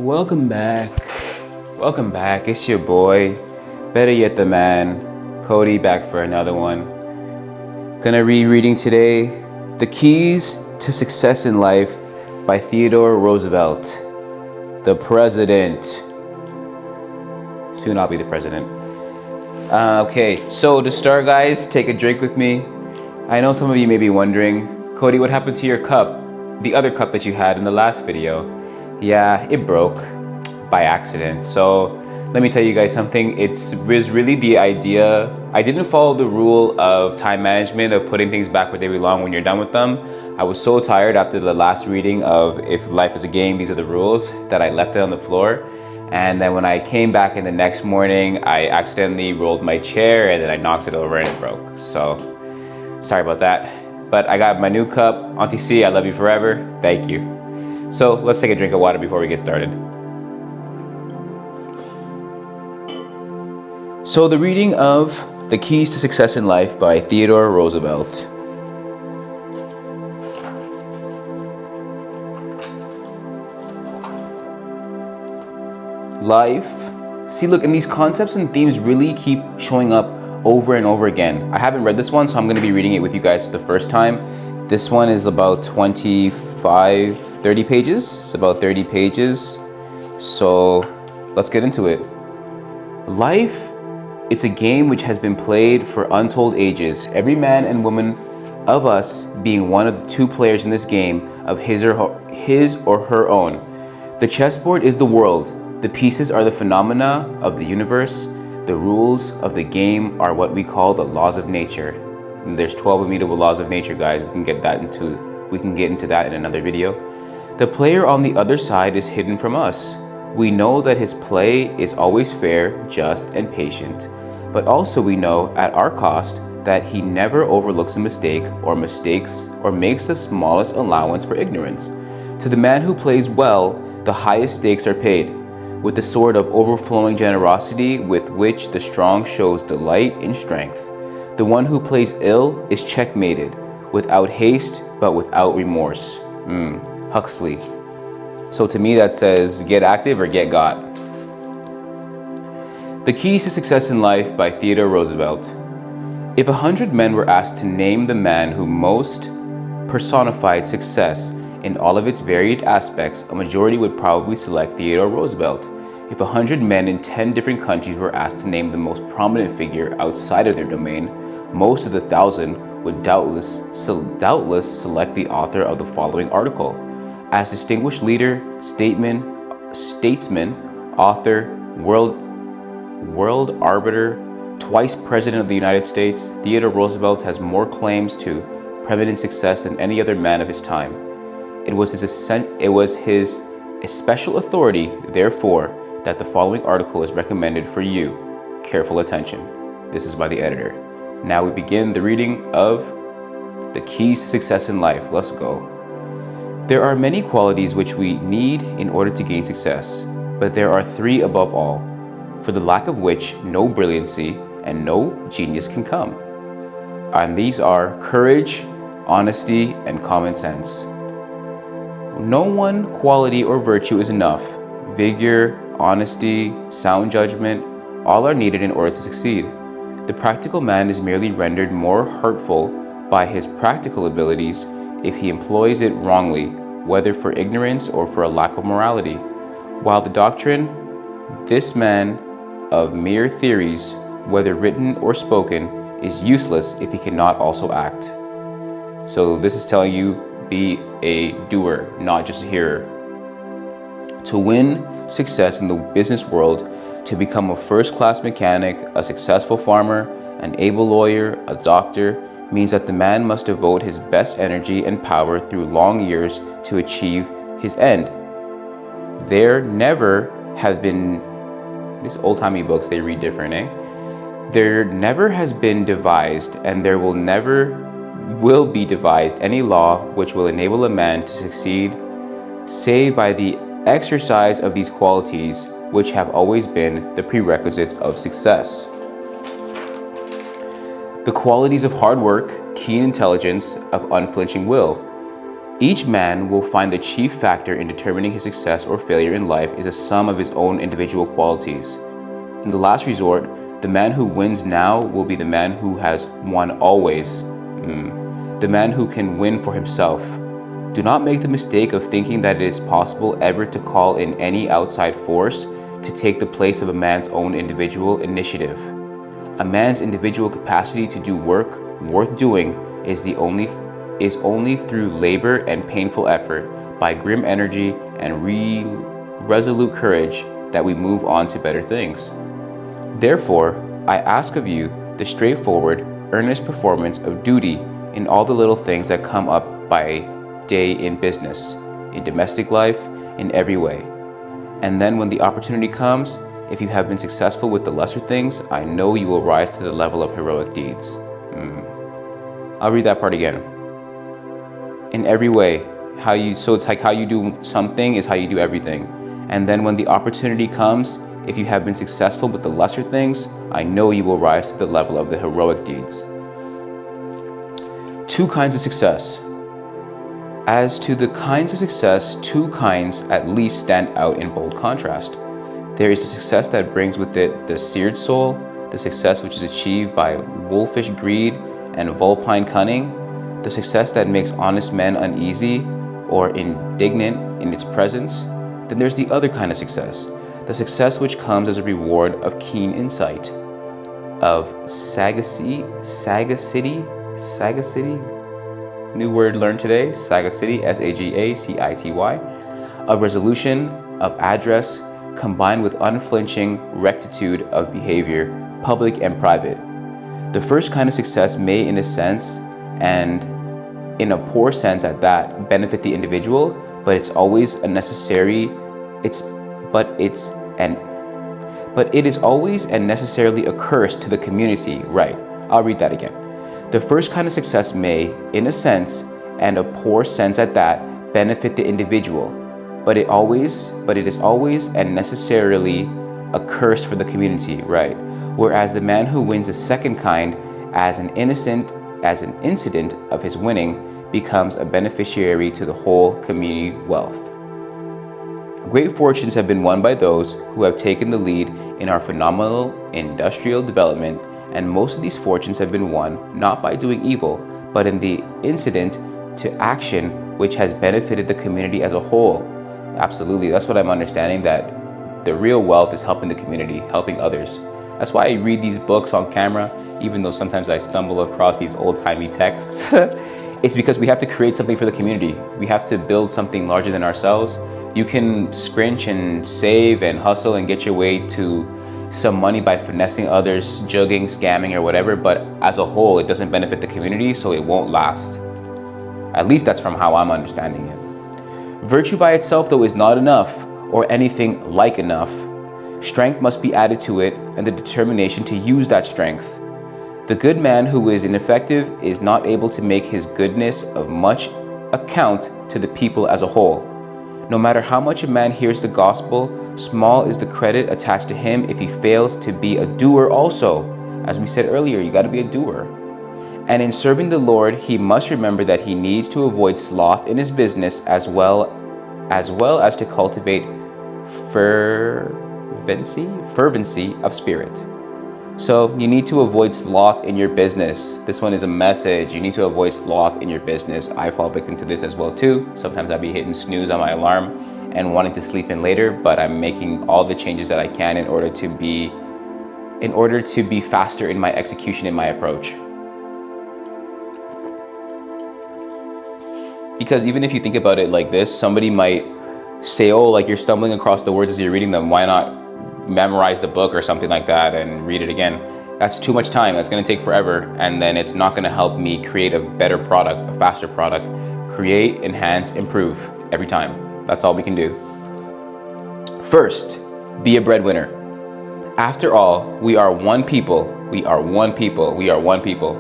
Welcome back. Welcome back. It's your boy, better yet the man, Cody, back for another one. Gonna be reading today The Keys to Success in Life by Theodore Roosevelt, the president. Soon I'll be the president. Okay, so to start, guys, take a drink with me. I know some of you may be wondering, Cody, what happened to your cup? The other cup that you had in the last video? Yeah, it broke by accident. So let me tell you guys something. It was really the idea. I didn't follow the rule of time management of putting things back where they belong when you're done with them. I was so tired after the last reading of If Life is a Game, These Are the Rules, that I left it on the floor. And then when I came back in the next morning, I accidentally rolled my chair and then I knocked it over and it broke. So sorry about that. But I got my new cup. Auntie C, I love you forever. Thank you. So let's take a drink of water before we get started. So the reading of The Keys to Success in Life by Theodore Roosevelt. Life. See, look, and these concepts and themes really keep showing up over and over again. I haven't read this one, so I'm going to be reading it with you guys for the first time. This one is about 30 pages. It's about 30 pages. So let's get into it. Life, it's a game which has been played for untold ages. Every man and woman of us being one of the two players in this game of his or her own. The chessboard is the world. The pieces are the phenomena of the universe. The rules of the game are what we call the laws of nature. And there's 12 immutable laws of nature, guys. We can get into that in another video. The player on the other side is hidden from us. We know that his play is always fair, just, and patient. But also we know at our cost that he never overlooks a mistake or makes the smallest allowance for ignorance. To the man who plays well, the highest stakes are paid. With the sort of overflowing generosity with which the strong shows delight in strength. The one who plays ill is checkmated, without haste but without remorse. Huxley. So to me that says get active or get got. The Keys to Success in Life by Theodore Roosevelt. If 100 men were asked to name the man who most personified success in all of its varied aspects, a majority would probably select Theodore Roosevelt. If 100 men in 10 different countries were asked to name the most prominent figure outside of their domain, most of the 1,000 would doubtless select the author of the following article. As distinguished leader, statesman, author, world arbiter, twice President of the United States, Theodore Roosevelt has more claims to preeminent success than any other man of his time. It was his especial authority, therefore, that the following article is recommended for you. Careful attention. This is by the editor. Now we begin the reading of The Keys to Success in Life. Let's go. There are many qualities which we need in order to gain success, but there are three above all, for the lack of which no brilliancy and no genius can come. And these are courage, honesty, and common sense. No one quality or virtue is enough. Vigor, honesty, sound judgment, all are needed in order to succeed. The practical man is merely rendered more hurtful by his practical abilities if he employs it wrongly, whether for ignorance or for a lack of morality. While the doctrine, this man of mere theories, whether written or spoken, is useless if he cannot also act. So this is telling you, be a doer, not just a hearer. To win success in the business world, to become a first-class mechanic, a successful farmer, an able lawyer, a doctor, means that the man must devote his best energy and power through long years to achieve his end. There never have been, these old-timey books, they read different, There never has been devised, and there will never will be devised any law which will enable a man to succeed, save by the exercise of these qualities which have always been the prerequisites of success. The qualities of hard work, keen intelligence, of unflinching will, Each man will find the chief factor in determining his success or failure in life is a sum of his own individual qualities. In the last resort, the man who wins now will be the man who has won always. The man who can win for himself. Do not make the mistake of thinking that it is possible ever to call in any outside force to take the place of a man's own individual initiative. A man's individual capacity to do work worth doing is only through labor and painful effort, by grim energy and resolute courage, that we move on to better things. Therefore, I ask of you the straightforward, earnest performance of duty in all the little things that come up by day in business, in domestic life, in every way. And then when the opportunity comes, if you have been successful with the lesser things, I know you will rise to the level of heroic deeds. I'll read that part again. In every way, so it's like how you do something is how you do everything. And then when the opportunity comes, if you have been successful with the lesser things, I know you will rise to the level of the heroic deeds. Two kinds of success. As to the kinds of success, two kinds at least stand out in bold contrast. There is a success that brings with it the seared soul, the success which is achieved by wolfish greed and vulpine cunning, the success that makes honest men uneasy or indignant in its presence. Then there's the other kind of success, the success which comes as a reward of keen insight, of sagacity, new word learned today, sagacity, Sagacity, of resolution, of address, combined with unflinching rectitude of behavior, public and private. The first kind of success may, in a sense, and in a poor sense at that, benefit the individual, but it is always and necessarily a curse to the community. Right, I'll read that again. The first kind of success may, in a sense, and a poor sense at that, benefit the individual, but it is always and necessarily a curse for the community. Right, whereas the man who wins the second kind as an incident of his winning becomes a beneficiary to the whole community wealth. Great fortunes have been won by those who have taken the lead in our phenomenal industrial development, and most of these fortunes have been won not by doing evil, but in the incident to action which has benefited the community as a whole. Absolutely, that's what I'm understanding, that the real wealth is helping the community, helping others. That's why I read these books on camera, even though sometimes I stumble across these old-timey texts. It's because we have to create something for the community. We have to build something larger than ourselves. You can scrinch and save and hustle and get your way to some money by finessing others, jugging, scamming, or whatever, but as a whole, it doesn't benefit the community, so it won't last. At least that's from how I'm understanding it. Virtue by itself, though, is not enough, or anything like enough. Strength must be added to it, and the determination to use that strength. The good man who is ineffective is not able to make his goodness of much account to the people as a whole. No matter how much a man hears the gospel, small is the credit attached to him if he fails to be a doer also. As we said earlier, you got to be a doer. And in serving the Lord, he must remember that he needs to avoid sloth in his business as well as to cultivate fervency of spirit. So you need to avoid sloth in your business. This one is a message. You need to avoid sloth in your business. I fall victim to this as well too. Sometimes I'll be hitting snooze on my alarm and wanting to sleep in later, but I'm making all the changes that I can in order to be faster in my execution, in my approach. Because even if you think about it like this, somebody might say, oh, like you're stumbling across the words as you're reading them. Why not memorize the book or something like that and read it again? That's too much time. That's going to take forever, and then it's not going to help me create a better product, a faster product. Create, enhance, improve every time. That's all we can do. First, be a breadwinner. After all, we are one people. We are one people. We are one people.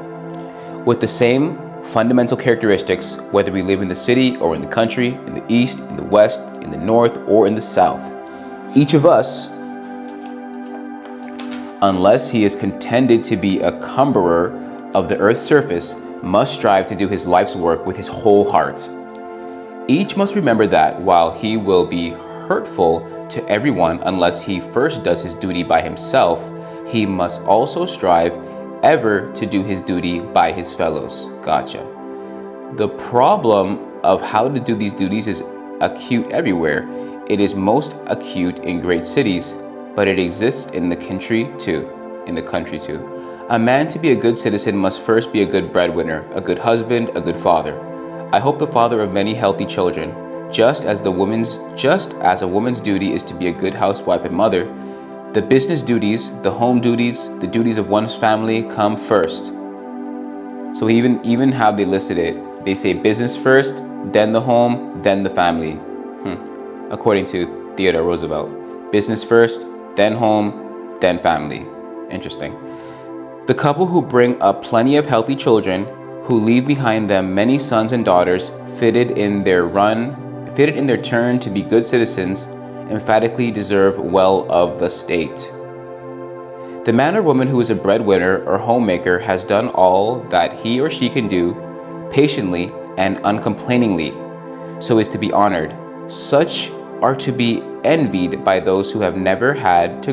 With the same fundamental characteristics, whether we live in the city or in the country, in the east, in the west, in the north, or in the south. Each of us, unless he is contended to be a cumberer of the earth's surface, must strive to do his life's work with his whole heart. Each must remember that while he will be hurtful to everyone unless he first does his duty by himself, he must also strive ever to do his duty by his fellows. Gotcha. The problem of how to do these duties is acute everywhere. It is most acute in great cities, but it exists in the country too. A man to be a good citizen must first be a good breadwinner, a good husband, a good father. I hope the father of many healthy children, just as a woman's duty is to be a good housewife and mother. The business duties, the home duties, the duties of one's family come first. So even how they listed it, they say business first, then the home, then the family. According to Theodore Roosevelt. Business first, then home, then family. Interesting. The couple who bring up plenty of healthy children, who leave behind them many sons and daughters fitted in their turn to be good citizens, emphatically deserve well of the state. The man or woman who is a breadwinner or homemaker has done all that he or she can do, patiently and uncomplainingly, so is to be honored. Such are to be envied by those who have never had the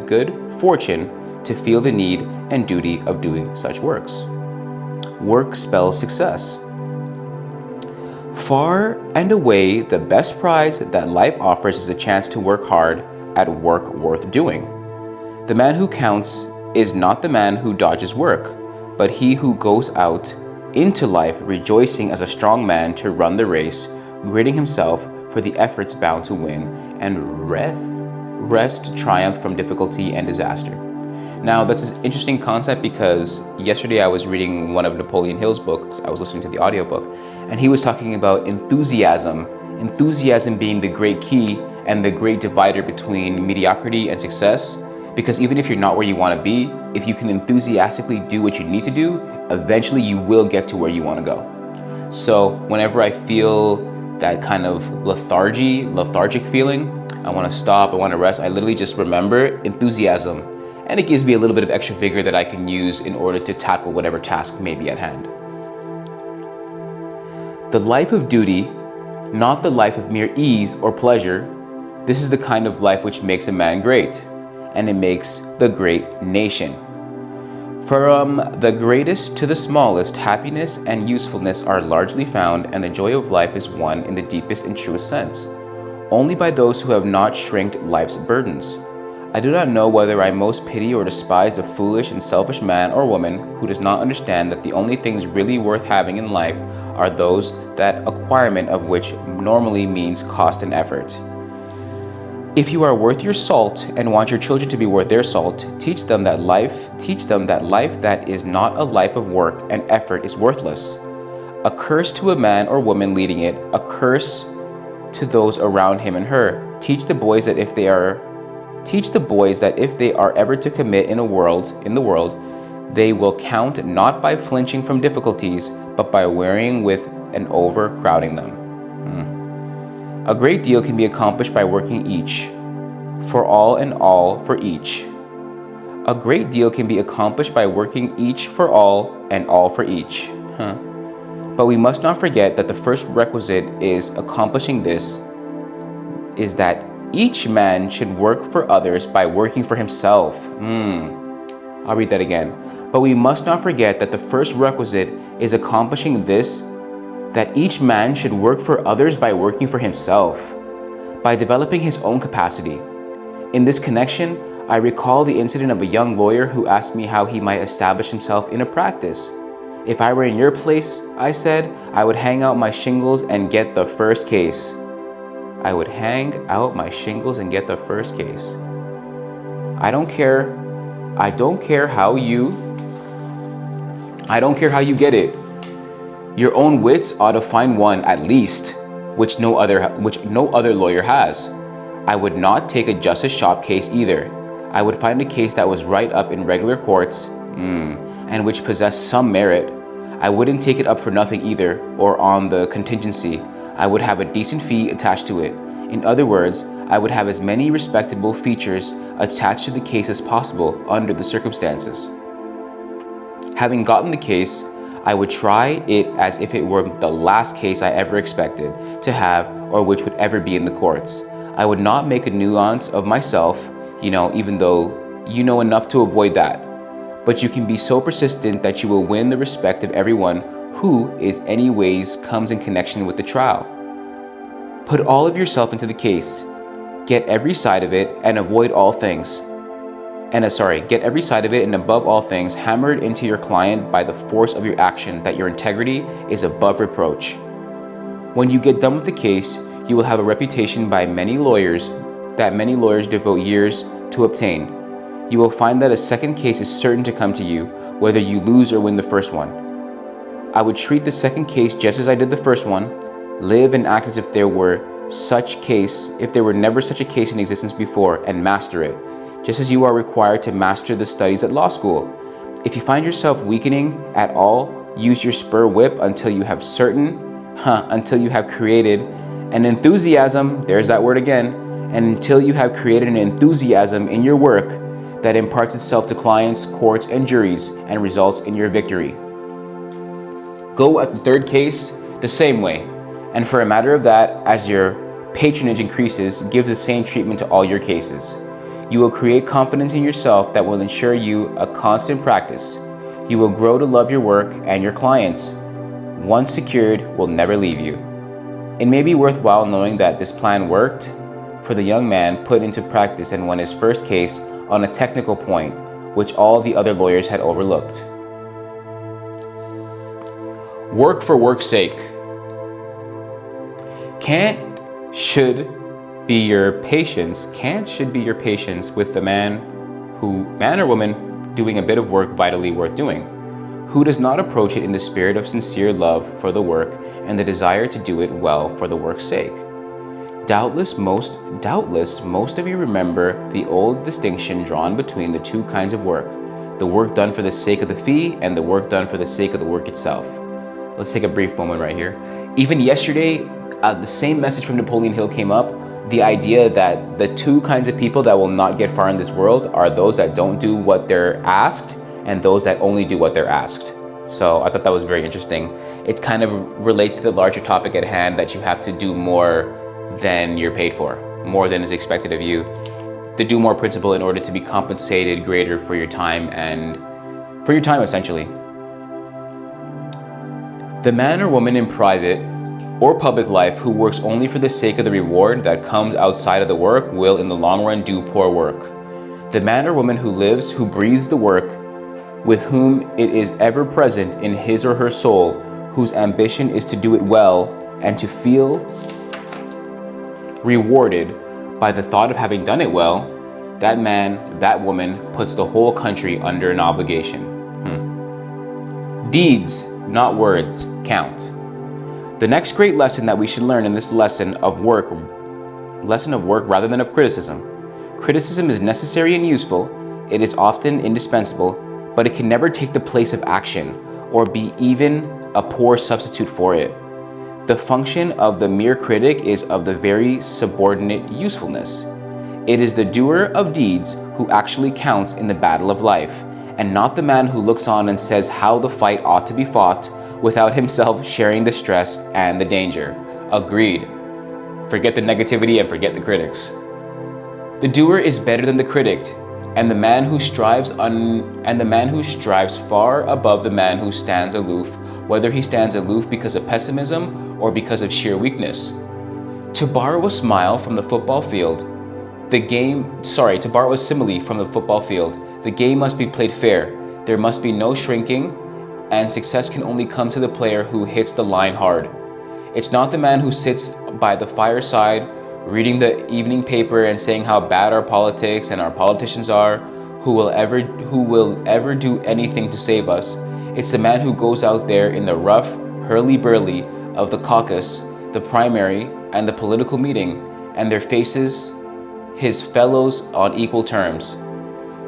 good fortune to feel the need and duty of doing such works. Work spells success. Far and away, the best prize that life offers is a chance to work hard at work worth doing. The man who counts is not the man who dodges work, but he who goes out into life rejoicing as a strong man to run the race, gritting himself for the efforts bound to win, and rest triumph from difficulty and disaster. Now, that's an interesting concept because yesterday I was reading one of Napoleon Hill's books. I was listening to the audiobook, and he was talking about enthusiasm being the great key and the great divider between mediocrity and success. Because even if you're not where you want to be, if you can enthusiastically do what you need to do, eventually you will get to where you want to go. So whenever I feel that kind of lethargic feeling, I want to stop, I want to rest, I literally just remember enthusiasm. And it gives me a little bit of extra vigor that I can use in order to tackle whatever task may be at hand. The life of duty, not the life of mere ease or pleasure, this is the kind of life which makes a man great, and it makes the great nation. From the greatest to the smallest, happiness and usefulness are largely found, and the joy of life is won in the deepest and truest sense, only by those who have not shrinked life's burdens. I do not know whether I most pity or despise the foolish and selfish man or woman who does not understand that the only things really worth having in life are those that acquirement of which normally means cost and effort. If you are worth your salt and want your children to be worth their salt, teach them that life that is not a life of work and effort is worthless. A curse to a man or woman leading it, a curse to those around him and her. Teach the boys that if they are ever to commit in the world, they will count not by flinching from difficulties, but by wearying with and overcrowding them. A great deal can be accomplished by working each, for all and all for each. A great deal can be accomplished by working each for all and all for each. But we must not forget that the first requisite is accomplishing this is that each man should work for others by working for himself. I'll read that again. But we must not forget that the first requisite is accomplishing this, that each man should work for others by working for himself, by developing his own capacity. In this connection, I recall the incident of a young lawyer who asked me how he might establish himself in a practice. If I were in your place, I said, I would hang out my shingles and get the first case. I would hang out my shingles and get the first case. I don't care how you get it. Your own wits ought to find one at least, which no other lawyer has. I would not take a justice shop case either. I would find a case that was right up in regular courts, and which possessed some merit. I wouldn't take it up for nothing either, or on the contingency. I would have a decent fee attached to it. In other words, I would have as many respectable features attached to the case as possible under the circumstances. Having gotten the case, I would try it as if it were the last case I ever expected to have or which would ever be in the courts. I would not make a nuance of myself, even though you know enough to avoid that. But you can be so persistent that you will win the respect of everyone who is anyways comes in connection with the trial. Put all of yourself into the case. Get every side of it and avoid all things. Get every side of it and above all things hammered into your client by the force of your action that your integrity is above reproach. When you get done with the case, you will have a reputation by many lawyers devote years to obtain. You will find that a second case is certain to come to you, whether you lose or win the first one. I would treat the second case just as I did the first one, live and act as if there were never such a case in existence before, and master it, just as you are required to master the studies at law school. If you find yourself weakening at all, use your spur whip until you have created an enthusiasm, there's that word again, and until you have created an enthusiasm in your work that imparts itself to clients, courts, and juries and results in your victory. Go at the third case the same way, and for a matter of that, as your patronage increases, give the same treatment to all your cases. You will create confidence in yourself that will ensure you a constant practice. You will grow to love your work and your clients. Once secured, will never leave you. It may be worthwhile knowing that this plan worked for the young man put into practice and won his first case on a technical point, which all the other lawyers had overlooked. Work for work's sake. Should be your patience with the man or woman doing a bit of work vitally worth doing, who does not approach it in the spirit of sincere love for the work and the desire to do it well for the work's sake. Doubtless most of you remember the old distinction drawn between the two kinds of work, the work done for the sake of the fee and the work done for the sake of the work itself. Let's take a brief moment right here. Even yesterday, the same message from Napoleon Hill came up, the idea that the two kinds of people that will not get far in this world are those that don't do what they're asked and those that only do what they're asked. So I thought that was very interesting. It kind of relates to the larger topic at hand that you have to do more than you're paid for, more than is expected of you. The do more principle in order to be compensated greater for your time essentially. The man or woman in private or public life who works only for the sake of the reward that comes outside of the work will in the long run do poor work. The man or woman who lives, who breathes the work, with whom it is ever present in his or her soul, whose ambition is to do it well and to feel rewarded by the thought of having done it well, that man, that woman puts the whole country under an obligation. Deeds, not words, count. The next great lesson that we should learn in this lesson of work rather than of criticism. Criticism is necessary and useful. It is often indispensable, but it can never take the place of action or be even a poor substitute for it. The function of the mere critic is of the very subordinate usefulness. It is the doer of deeds who actually counts in the battle of life, and not the man who looks on and says how the fight ought to be fought without himself sharing the stress and the danger. Agreed. Forget the negativity and forget the critics. The doer is better than the critic, and the man who strives far above the man who stands aloof, whether he stands aloof because of pessimism or because of sheer weakness. To borrow a simile from the football field, the game must be played fair. There must be no shrinking, and success can only come to the player who hits the line hard. It's not the man who sits by the fireside reading the evening paper and saying how bad our politics and our politicians are who will ever do anything to save us. It's the man who goes out there in the rough hurly-burly of the caucus, the primary, and the political meeting, and there faces his fellows on equal terms.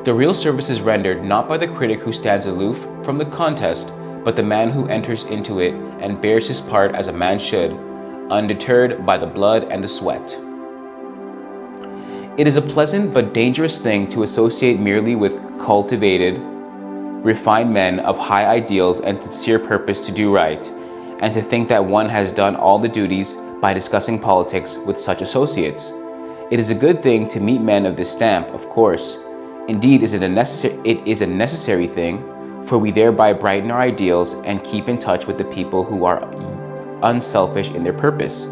The real service is rendered not by the critic who stands aloof from the contest, but the man who enters into it and bears his part as a man should, undeterred by the blood and the sweat. It is a pleasant but dangerous thing to associate merely with cultivated refined men of high ideals and sincere purpose to do right, and to think that one has done all the duties by discussing politics with such associates. It is a good thing to meet men of this stamp, of course. Indeed, it is a necessary thing, for we thereby brighten our ideals and keep in touch with the people who are unselfish in their purpose.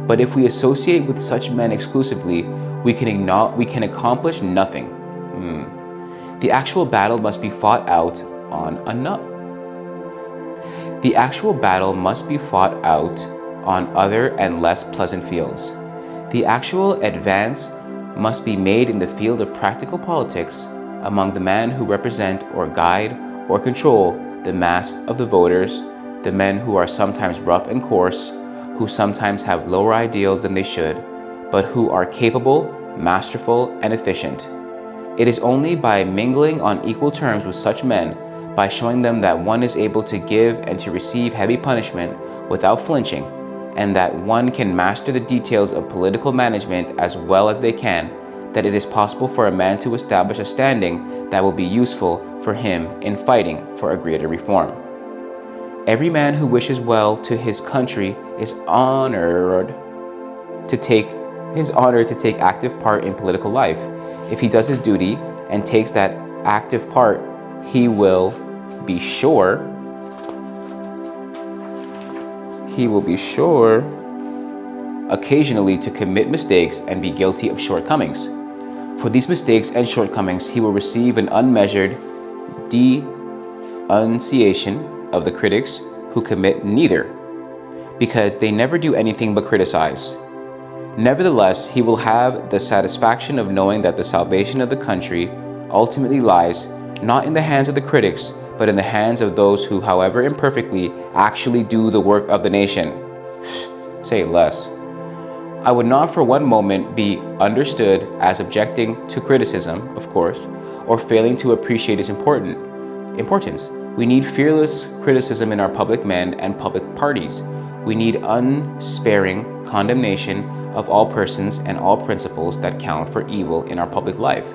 But if we associate with such men exclusively, we can accomplish nothing. The actual battle must be fought out on other and less pleasant fields. The actual advance must be made in the field of practical politics among the men who represent or guide or control the mass of the voters, the men who are sometimes rough and coarse, who sometimes have lower ideals than they should, but who are capable, masterful, and efficient. It is only by mingling on equal terms with such men, by showing them that one is able to give and to receive heavy punishment without flinching, and that one can master the details of political management as well as they can, that it is possible for a man to establish a standing that will be useful for him in fighting for a greater reform. Every man who wishes well to his country is honored to take active part in political life. If he does his duty and takes that active part, he will be sure occasionally to commit mistakes and be guilty of shortcomings. For these mistakes and shortcomings, he will receive an unmeasured denunciation of the critics who commit neither, because they never do anything but criticize. Nevertheless, he will have the satisfaction of knowing that the salvation of the country ultimately lies not in the hands of the critics, but in the hands of those who, however imperfectly, actually do the work of the nation. Say less. I would not for one moment be understood as objecting to criticism, of course, or failing to appreciate its importance. We need fearless criticism in our public men and public parties. We need unsparing condemnation of all persons and all principles that count for evil in our public life.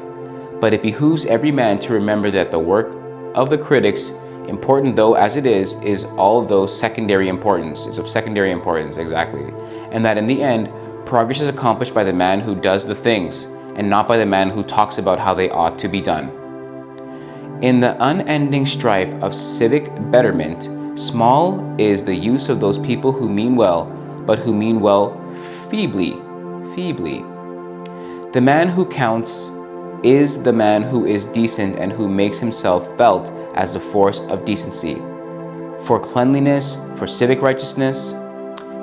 But it behooves every man to remember that the work of the critics, important though as it is of secondary importance, exactly. And that in the end, progress is accomplished by the man who does the things, and not by the man who talks about how they ought to be done. In the unending strife of civic betterment, small is the use of those people who mean well, but who mean well feebly. The man who counts is the man who is decent and who makes himself felt as the force of decency. For cleanliness, for civic righteousness,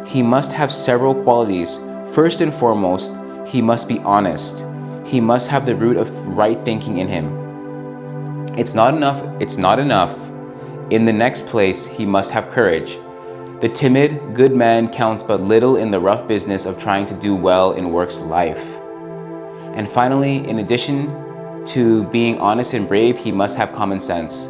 he must have several qualities. First and foremost, he must be honest. He must have the root of right thinking in him. It's not enough. In the next place, he must have courage. The timid, good man counts but little in the rough business of trying to do well in work's life. And finally, in addition to being honest and brave, he must have common sense.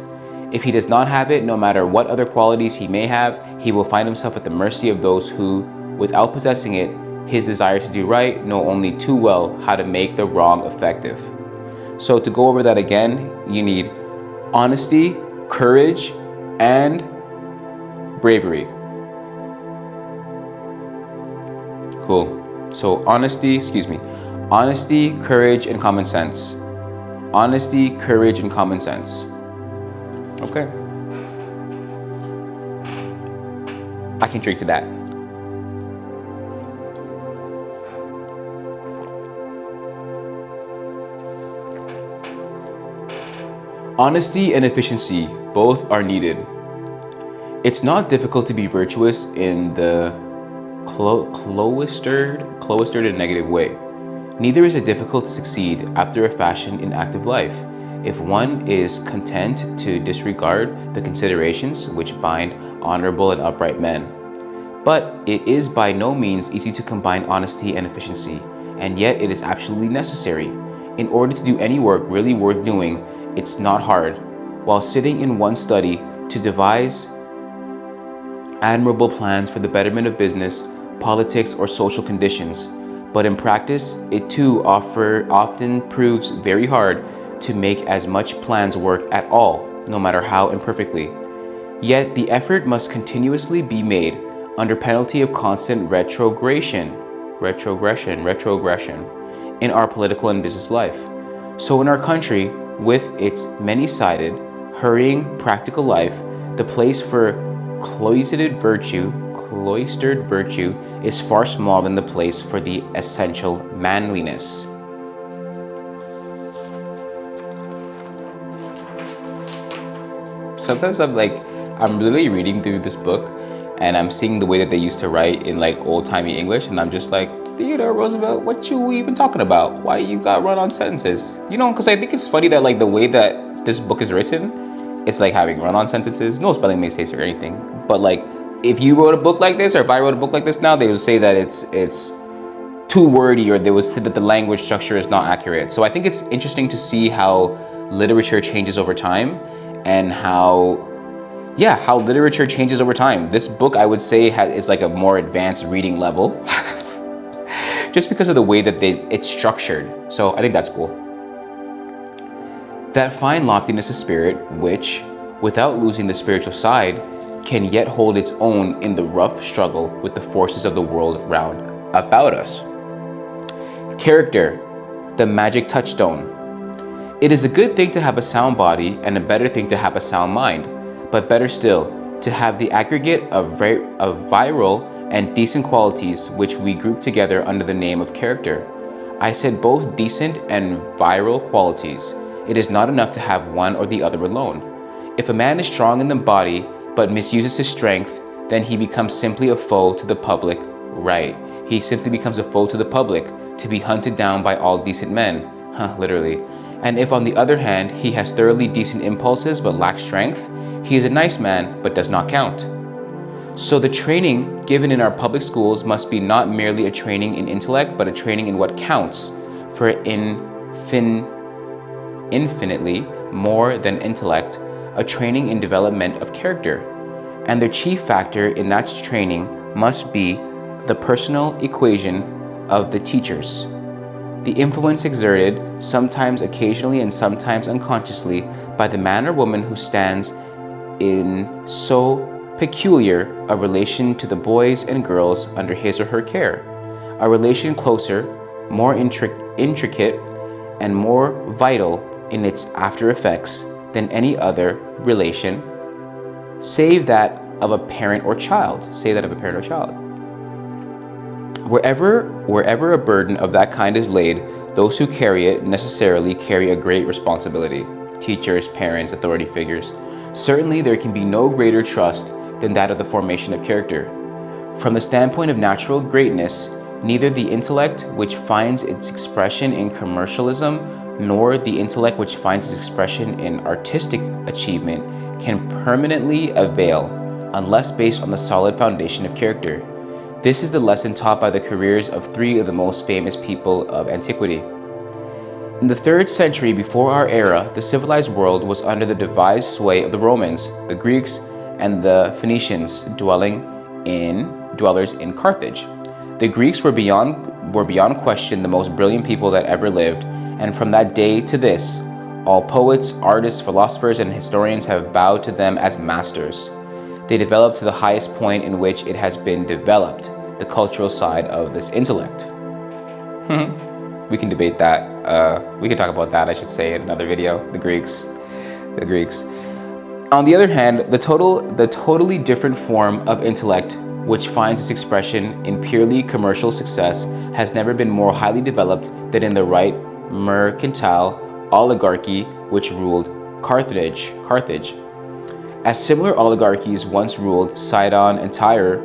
If he does not have it, no matter what other qualities he may have, he will find himself at the mercy of those who, without possessing it, his desire to do right, know only too well how to make the wrong effective. So to go over that again, you need honesty, courage, and bravery. Cool. So honesty, courage, and common sense. Honesty, courage, and common sense. Okay. I can drink to that. Honesty and efficiency, both are needed. It's not difficult to be virtuous in the cloistered and negative way. Neither is it difficult to succeed after a fashion in active life, if one is content to disregard the considerations which bind honorable and upright men. But it is by no means easy to combine honesty and efficiency, and yet it is absolutely necessary. In order to do any work really worth doing, it's not hard, while sitting in one's study, to devise admirable plans for the betterment of business, politics, or social conditions. But in practice, it too often proves very hard to make as much plans work at all, no matter how imperfectly. Yet the effort must continuously be made under penalty of constant retrogression in our political and business life. So in our country, with its many-sided, hurrying, practical life, the place for cloistered virtue is far smaller than the place for the essential manliness. Sometimes I'm literally reading through this book and I'm seeing the way that they used to write in like old-timey English, and I'm just like, Theodore Roosevelt, what you even talking about? Why you got run-on sentences? You know, because I think it's funny that like the way that this book is written, it's like having run-on sentences. No spelling mistakes or anything. But like, if you wrote a book like this, or if I wrote a book like this now, they would say that it's too wordy, or they would say that the language structure is not accurate. So I think it's interesting to see how literature changes over time, and how literature changes over time. This book, I would say, is like a more advanced reading level, just because of the way that it's structured. So I think that's cool. That fine loftiness of spirit, which, without losing the spiritual side, can yet hold its own in the rough struggle with the forces of the world round about us. Character, the magic touchstone. It is a good thing to have a sound body, and a better thing to have a sound mind, but better still, to have the aggregate of virile and decent qualities which we group together under the name of character. I said both decent and virile qualities. It is not enough to have one or the other alone. If a man is strong in the body, but misuses his strength, then he becomes simply a foe to the public right. He simply becomes a foe to the public, to be hunted down by all decent men. Literally. And if on the other hand, he has thoroughly decent impulses but lacks strength, he is a nice man but does not count. So the training given in our public schools must be not merely a training in intellect, but a training in what counts, for infinitely more than intellect, a training in development of character. And the chief factor in that training must be the personal equation of the teachers. The influence exerted, sometimes occasionally and sometimes unconsciously, by the man or woman who stands in so peculiar a relation to the boys and girls under his or her care, a relation closer, more intricate, and more vital in its after effects than any other relation, save that of a parent or child. Wherever a burden of that kind is laid, those who carry it necessarily carry a great responsibility. Teachers, parents, authority figures. Certainly there can be no greater trust than that of the formation of character. From the standpoint of natural greatness, neither the intellect which finds its expression in commercialism, nor the intellect which finds its expression in artistic achievement can permanently avail, unless based on the solid foundation of character. This is the lesson taught by the careers of three of the most famous people of antiquity. In the 3rd century before our era, the civilized world was under the devised sway of the Romans, the Greeks, and the Phoenicians, dwellers in Carthage. The Greeks were beyond question the most brilliant people that ever lived, and from that day to this, all poets, artists, philosophers, and historians have bowed to them as masters. They developed to the highest point in which it has been developed, the cultural side of this intellect. We can debate that. We can talk about that, I should say, in another video. The Greeks. On the other hand, the totally different form of intellect, which finds its expression in purely commercial success, has never been more highly developed than in the right mercantile oligarchy which ruled Carthage. As similar oligarchies once ruled Sidon and Tyre,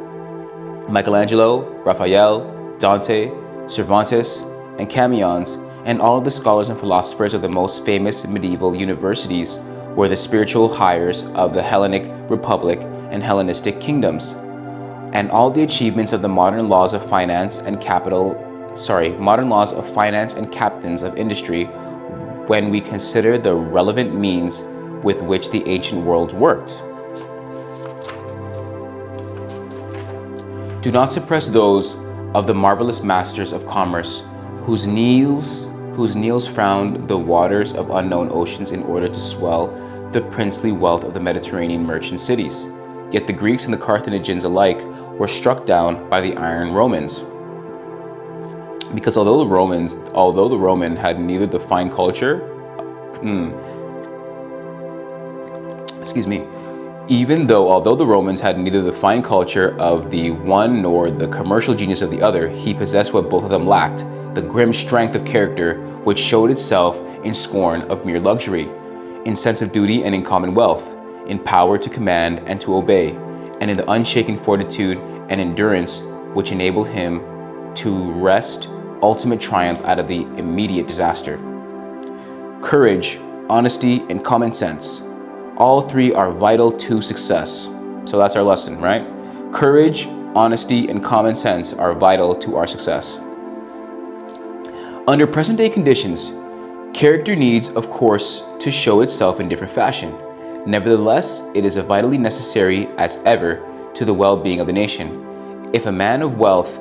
Michelangelo, Raphael, Dante, Cervantes, and Camões, and all of the scholars and philosophers of the most famous medieval universities were the spiritual hires of the Hellenic Republic and Hellenistic kingdoms. And all the achievements of the modern laws of finance and captains of industry, when we consider the relevant means with which the ancient world worked. Do not suppress those of the marvelous masters of commerce, whose knees found the waters of unknown oceans in order to swell the princely wealth of the Mediterranean merchant cities. Yet the Greeks and the Carthaginians alike were struck down by the Iron Romans. Because although the Roman had neither the fine culture, although the Romans had neither the fine culture of the one nor the commercial genius of the other, he possessed what both of them lacked, the grim strength of character which showed itself in scorn of mere luxury, in sense of duty and in common wealth, in power to command and to obey, and in the unshaken fortitude and endurance which enabled him to wrest ultimate triumph out of the immediate disaster. Courage, honesty, and common sense. All three are vital to success. So that's our lesson, right? Courage, honesty, and common sense are vital to our success. Under present-day conditions, character needs, of course, to show itself in different fashion. Nevertheless, it is as vitally necessary as ever to the well-being of the nation. If a man of wealth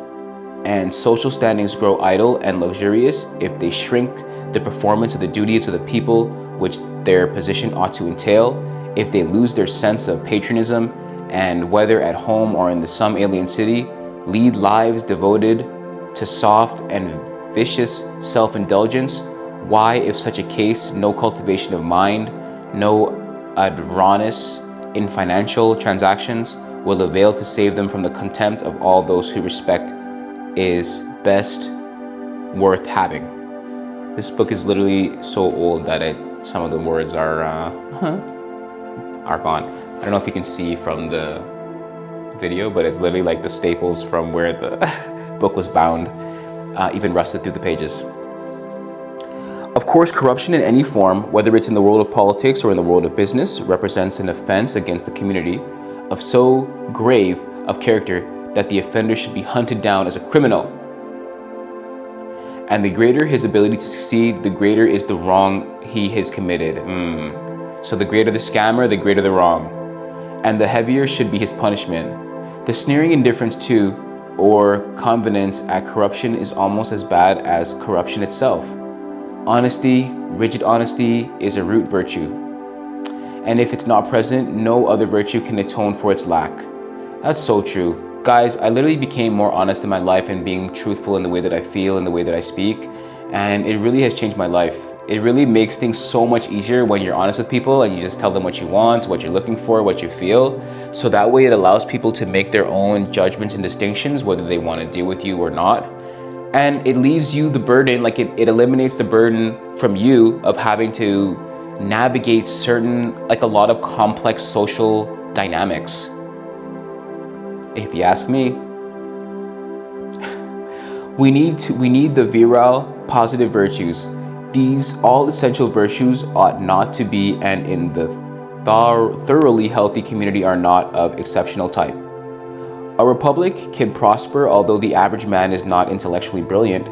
and social standings grow idle and luxurious, if they shrink the performance of the duties of the people which their position ought to entail, if they lose their sense of patriotism, and whether at home or in some alien city, lead lives devoted to soft and vicious self-indulgence, why, if such a case, no cultivation of mind, no adroitness in financial transactions will avail to save them from the contempt of all those who respect is best worth having. This book is literally so old that some of the words are gone. I don't know if you can see from the video, but it's literally like the staples from where the book was bound, even rusted through the pages. Of course, corruption in any form, whether it's in the world of politics or in the world of business, represents an offense against the community of so grave of character that the offender should be hunted down as a criminal. And the greater his ability to succeed, the greater is the wrong he has committed. So the greater the scammer, the greater the wrong. And the heavier should be his punishment. The sneering indifference to or connivance at corruption is almost as bad as corruption itself. Honesty, rigid honesty, is a root virtue. And if it's not present, no other virtue can atone for its lack. That's so true. Guys, I literally became more honest in my life and being truthful in the way that I feel and the way that I speak. And it really has changed my life. It really makes things so much easier when you're honest with people and you just tell them what you want, what you're looking for, what you feel. So that way it allows people to make their own judgments and distinctions, whether they want to deal with you or not. And it leaves you the burden, like it eliminates the burden from you of having to navigate a lot of complex social dynamics. If you ask me, we need the virile, positive virtues. These all essential virtues ought not to be, and in the thoroughly healthy community are not of exceptional type. A republic can prosper although the average man is not intellectually brilliant,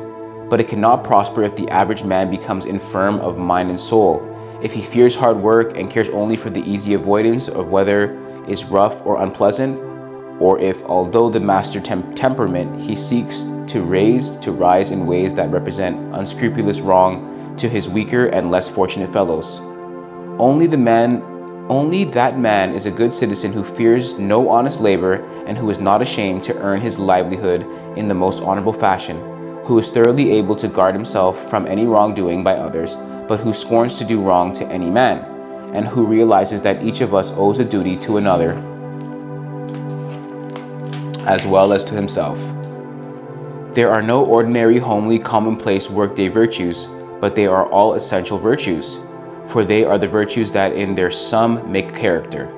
but it cannot prosper if the average man becomes infirm of mind and soul, if he fears hard work and cares only for the easy avoidance of whether is rough or unpleasant, or if, although the master temperament, he seeks to rise in ways that represent unscrupulous wrong to his weaker and less fortunate fellows. Only that man is a good citizen who fears no honest labor and who is not ashamed to earn his livelihood in the most honorable fashion, who is thoroughly able to guard himself from any wrongdoing by others, but who scorns to do wrong to any man, and who realizes that each of us owes a duty to another as well as to himself. There are no ordinary, homely, commonplace workday virtues, but they are all essential virtues, for they are the virtues that in their sum make character.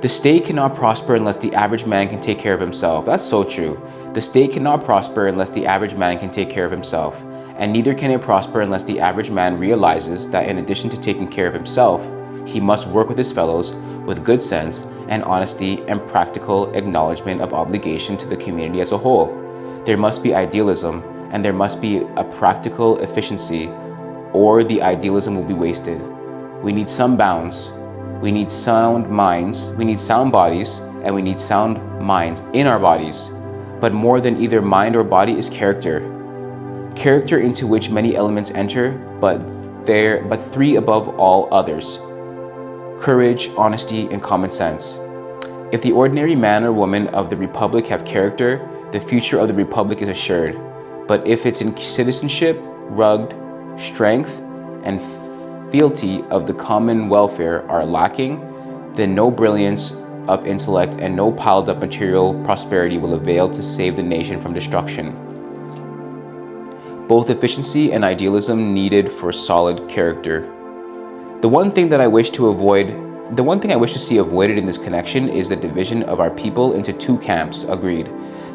The state cannot prosper unless the average man can take care of himself. That's so true. The state cannot prosper unless the average man can take care of himself, and neither can it prosper unless the average man realizes that in addition to taking care of himself, he must work with his fellows with good sense and honesty and practical acknowledgement of obligation to the community as a whole. There must be idealism, and there must be a practical efficiency, or the idealism will be wasted. We need some bounds. We need sound minds. We need sound bodies, and we need sound minds in our bodies. But more than either mind or body is character. Character into which many elements enter, but three above all others: courage, honesty, and common sense. If the ordinary man or woman of the Republic have character, the future of the Republic is assured. But if its citizenship, rugged, strength, and fealty of the common welfare are lacking, then no brilliance of intellect and no piled up material prosperity will avail to save the nation from destruction. Both efficiency and idealism needed for solid character. The one thing I wish to see avoided in this connection is the division of our people into two camps. Agreed.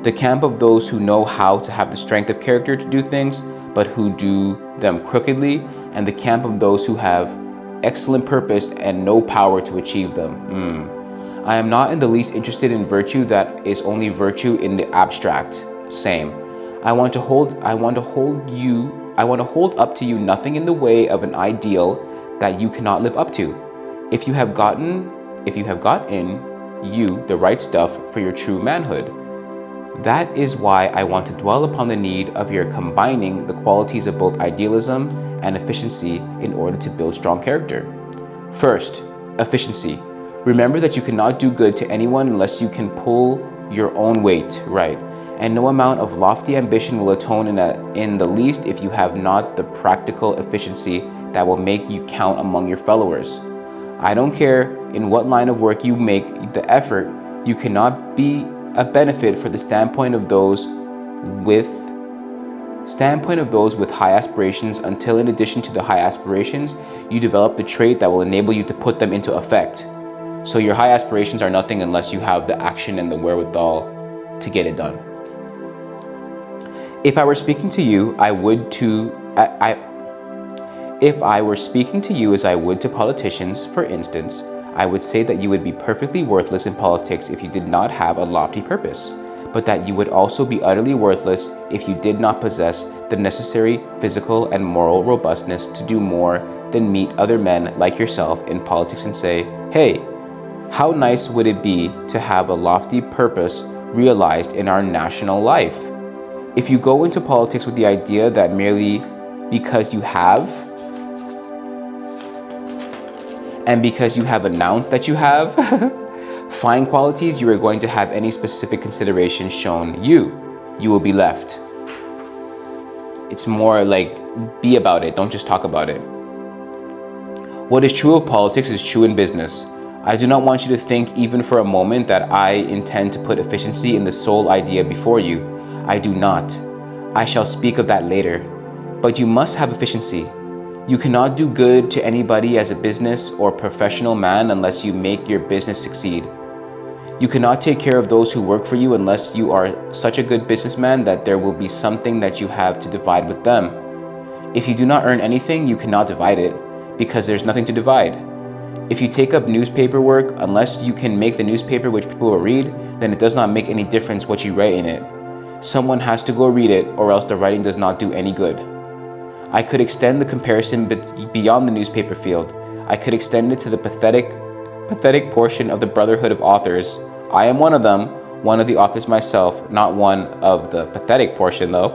The camp of those who know how to have the strength of character to do things, but who do them crookedly, and the camp of those who have excellent purpose and no power to achieve them. I am not in the least interested in virtue that is only virtue in the abstract. Same. I want to hold up to you nothing in the way of an ideal that you cannot live up to. If you have got in you the right stuff for your true manhood. That is why I want to dwell upon the need of your combining the qualities of both idealism and efficiency in order to build strong character. First, efficiency. Remember that you cannot do good to anyone unless you can pull your own weight, right? And no amount of lofty ambition will atone in the least if you have not the practical efficiency that will make you count among your followers. I don't care in what line of work you make the effort, you cannot be a benefit for the standpoint of those with high aspirations until, in addition to the high aspirations, you develop the trait that will enable you to put them into effect. So your high aspirations are nothing unless you have the action and the wherewithal to get it done. If I were speaking to you, If I were speaking to you as I would to politicians, for instance, I would say that you would be perfectly worthless in politics if you did not have a lofty purpose, but that you would also be utterly worthless if you did not possess the necessary physical and moral robustness to do more than meet other men like yourself in politics and say, hey, how nice would it be to have a lofty purpose realized in our national life? If you go into politics with the idea that merely because you have, and because you have announced that you have fine qualities, you are going to have any specific consideration shown you will be left. It's more like, be about it, don't just talk about it. What is true of politics is true in business. I do not want you to think even for a moment that I intend to put efficiency in the sole idea before you. I do not. I shall speak of that later. But you must have efficiency. You cannot do good to anybody as a business or professional man unless you make your business succeed. You cannot take care of those who work for you unless you are such a good businessman that there will be something that you have to divide with them. If you do not earn anything, you cannot divide it, because there's nothing to divide. If you take up newspaper work, unless you can make the newspaper which people will read, then it does not make any difference what you write in it. Someone has to go read it, or else the writing does not do any good. I could extend the comparison beyond the newspaper field. I could extend it to the pathetic portion of the brotherhood of authors. I am one of them, one of the authors myself, not one of the pathetic portion though,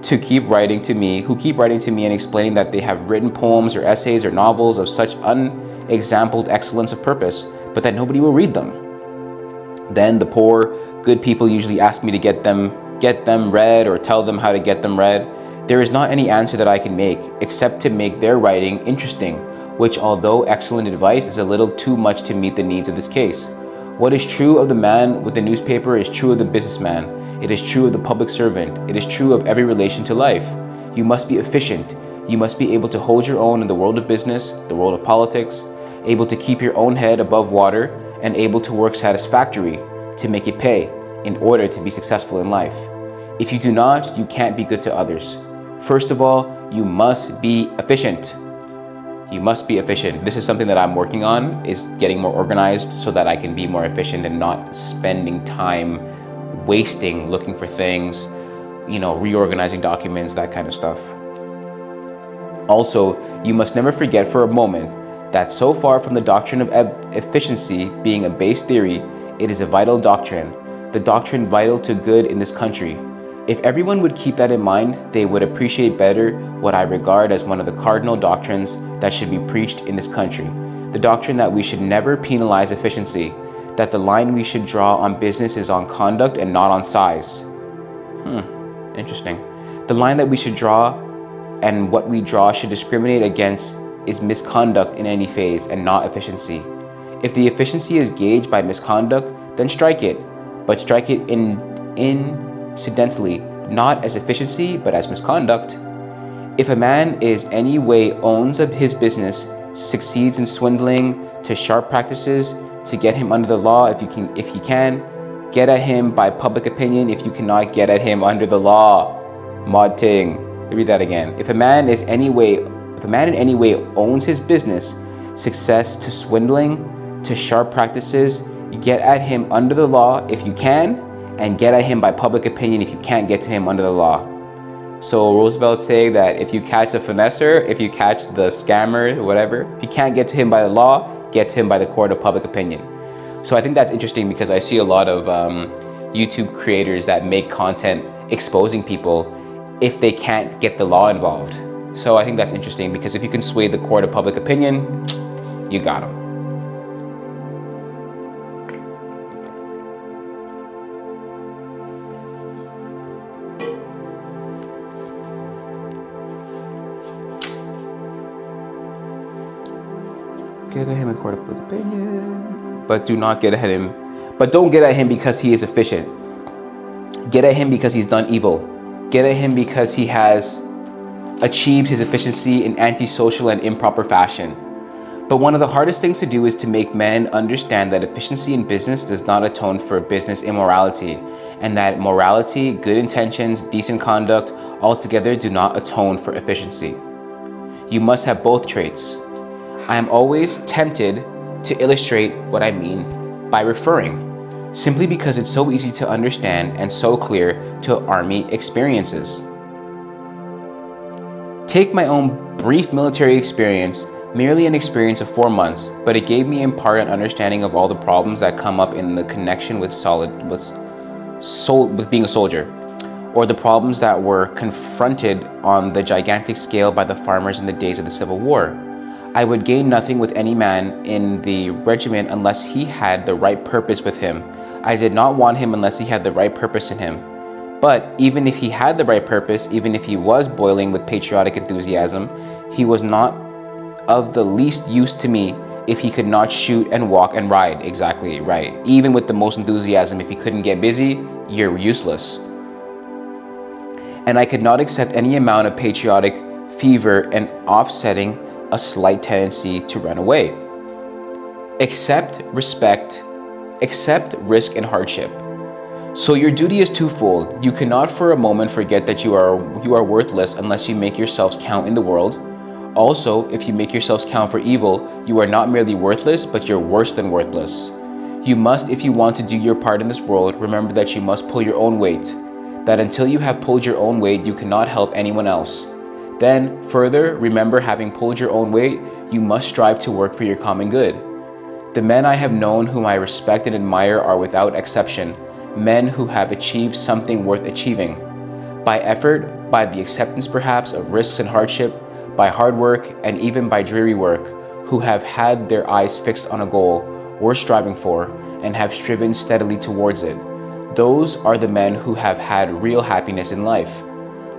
who keep writing to me and explaining that they have written poems or essays or novels of such unexampled excellence of purpose, but that nobody will read them. Then the poor, good people usually ask me to get them read or tell them how to get them read. There is not any answer that I can make, except to make their writing interesting, which, although excellent advice, is a little too much to meet the needs of this case. What is true of the man with the newspaper is true of the businessman. It is true of the public servant. It is true of every relation to life. You must be efficient. You must be able to hold your own in the world of business, the world of politics, able to keep your own head above water, and able to work satisfactorily to make it pay in order to be successful in life. If you do not, you can't be good to others. First of all, you must be efficient. You must be efficient. This is something that I'm working on, is getting more organized so that I can be more efficient and not spending time wasting looking for things, reorganizing documents, that kind of stuff. Also, you must never forget for a moment that so far from the doctrine of efficiency being a base theory, it is a vital doctrine, the doctrine vital to good in this country. If everyone would keep that in mind, they would appreciate better what I regard as one of the cardinal doctrines that should be preached in this country, the doctrine that we should never penalize efficiency, that the line we should draw on business is on conduct and not on size. Interesting. The line that we should draw and what we draw should discriminate against is misconduct in any phase and not efficiency. If the efficiency is gauged by misconduct, then strike it, but strike it incidentally, not as efficiency, but as misconduct. If a man is any way owns of his business, succeeds in swindling to sharp practices to get him under the law, if he can, get at him by public opinion. If you cannot, get at him under the law. Mod ting. Let me read that again. If a man in any way owns his business, success to swindling to sharp practices, get at him under the law if you can, and get at him by public opinion if you can't get to him under the law. So Roosevelt saying that if you catch the finesser, if you catch the scammer, whatever, if you can't get to him by the law, get to him by the court of public opinion. So I think that's interesting because I see a lot of YouTube creators that make content exposing people if they can't get the law involved. So I think that's interesting because if you can sway the court of public opinion, you got them. Get at him in court of public opinion, but do not get at him. But don't get at him because he is efficient. Get at him because he's done evil. Get at him because he has achieved his efficiency in antisocial and improper fashion. But one of the hardest things to do is to make men understand that efficiency in business does not atone for business immorality, and that morality, good intentions, decent conduct altogether do not atone for efficiency. You must have both traits. I am always tempted to illustrate what I mean by referring, simply because it's so easy to understand and so clear to army experiences. Take my own brief military experience, merely an experience of 4 months, but it gave me in part an understanding of all the problems that come up in the connection with being a soldier, or the problems that were confronted on the gigantic scale by the farmers in the days of the Civil War. I would gain nothing with any man in the regiment unless he had the right purpose with him. I did not want him unless he had the right purpose in him. But even if he had the right purpose, even if he was boiling with patriotic enthusiasm, he was not of the least use to me if he could not shoot and walk and ride. Exactly right. Even with the most enthusiasm, if he couldn't get busy, you're useless. And I could not accept any amount of patriotic fever and offsetting a slight tendency to run away. Accept respect, accept risk and hardship. So your duty is twofold. You cannot for a moment forget that you are worthless unless you make yourselves count in the world. Also, if you make yourselves count for evil, you are not merely worthless, but you're worse than worthless. You must, if you want to do your part in this world, remember that you must pull your own weight. That until you have pulled your own weight, you cannot help anyone else. Then, further, remember, having pulled your own weight, you must strive to work for your common good. The men I have known whom I respect and admire are without exception men who have achieved something worth achieving. By effort, by the acceptance perhaps of risks and hardship, by hard work, and even by dreary work, who have had their eyes fixed on a goal worth striving for, and have striven steadily towards it. Those are the men who have had real happiness in life.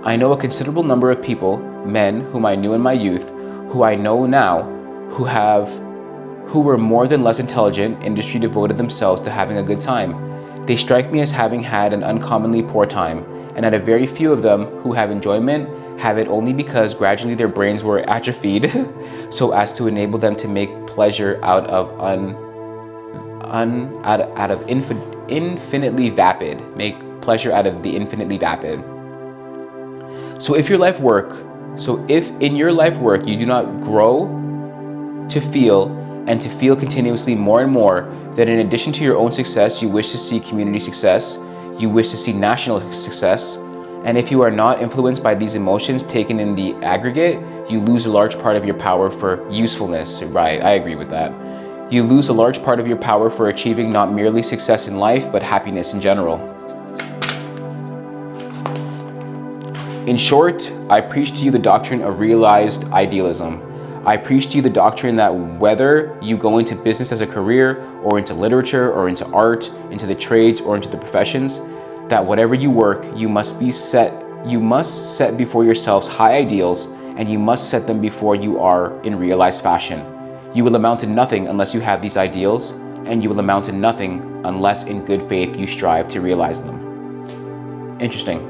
I know a considerable number of people, men whom I knew in my youth, who I know now, who were more than less intelligent, industry devoted themselves to having a good time. They strike me as having had an uncommonly poor time, and at a very few of them who have enjoyment have it only because gradually their brains were atrophied so as to enable them to make pleasure out of infinitely vapid. Make pleasure out of the infinitely vapid. So if in your life work you do not grow to feel and to feel continuously more and more that in addition to your own success, you wish to see community success, you wish to see national success, and if you are not influenced by these emotions taken in the aggregate, you lose a large part of your power for usefulness. Right, I agree with that. You lose a large part of your power for achieving not merely success in life, but happiness in general. In short, I preach to you the doctrine of realized idealism. I preach to you the doctrine that whether you go into business as a career, or into literature, or into art, into the trades, or into the professions, that whatever you work, you must set before yourselves high ideals, and you must set them before you are in realized fashion. You will amount to nothing unless you have these ideals, and you will amount to nothing unless in good faith you strive to realize them. Interesting.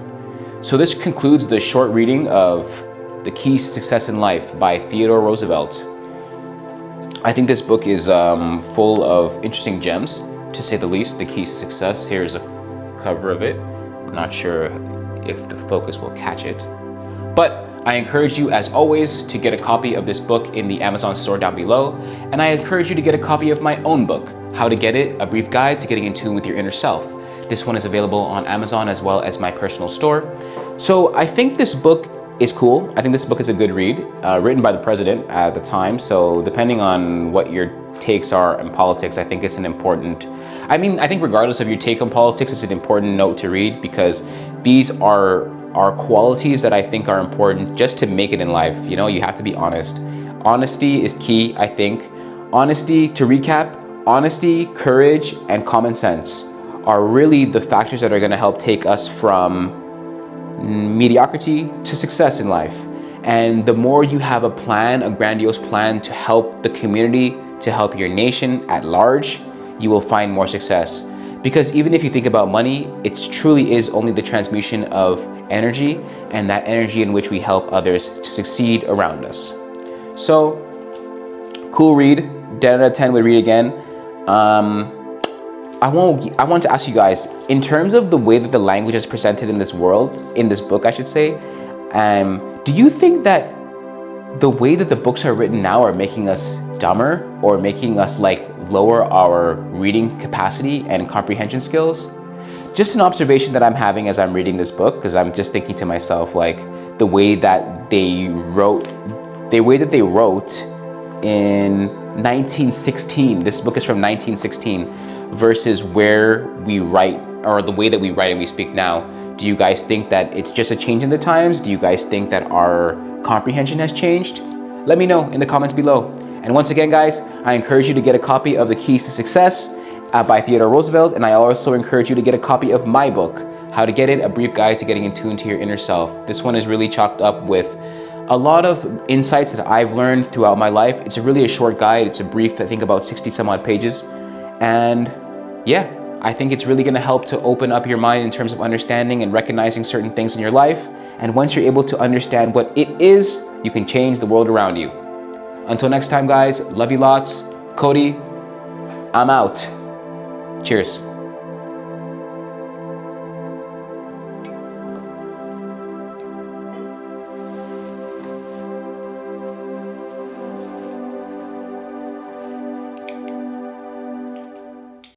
So this concludes the short reading of The Keys to Success in Life by Theodore Roosevelt. I think this book is full of interesting gems, to say the least. The Keys to Success. Here's a cover of it. I'm not sure if the focus will catch it. But I encourage you, as always, to get a copy of this book in the Amazon store down below. And I encourage you to get a copy of my own book, How to Get It, A Brief Guide to Getting in Tune with Your Inner Self. This one is available on Amazon as well as my personal store. So I think this book is cool. I think this book is a good read, written by the president at the time. So depending on what your takes are in politics, I think it's an important, I think regardless of your take on politics, it's an important note to read, because these are qualities that I think are important just to make it in life. You know, you have to be honest. Honesty is key, I think. Honesty, to recap, honesty, courage, and common sense are really the factors that are going to help take us from mediocrity to success in life. And the more you have a plan, a grandiose plan to help the community, to help your nation at large, you will find more success. Because even if you think about money, it truly is only the transmission of energy, and that energy in which we help others to succeed around us. So, cool read. 10 out of 10 would read again. I want to ask you guys, in terms of the way that the language is presented in this book, I should say, do you think that the way that the books are written now are making us dumber, or making us lower our reading capacity and comprehension skills? Just an observation that I'm having as I'm reading this book, because I'm just thinking to myself, the way that they wrote in 1916, this book is from 1916, versus where we write, or the way that we write and we speak now. Do you guys think that it's just a change in the times? Do you guys think that our comprehension has changed? Let me know in the comments below. And once again, guys, I encourage you to get a copy of The Keys to Success by Theodore Roosevelt, and I also encourage you to get a copy of my book, How to Get It, A Brief Guide to Getting in Tune to Your Inner Self. This one is really chalked up with a lot of insights that I've learned throughout my life. It's really a short guide. It's a brief, I think about 60 some odd pages. And yeah, I think it's really gonna help to open up your mind in terms of understanding and recognizing certain things in your life. And once you're able to understand what it is, you can change the world around you. Until next time, guys, love you lots. Cody, I'm out. Cheers.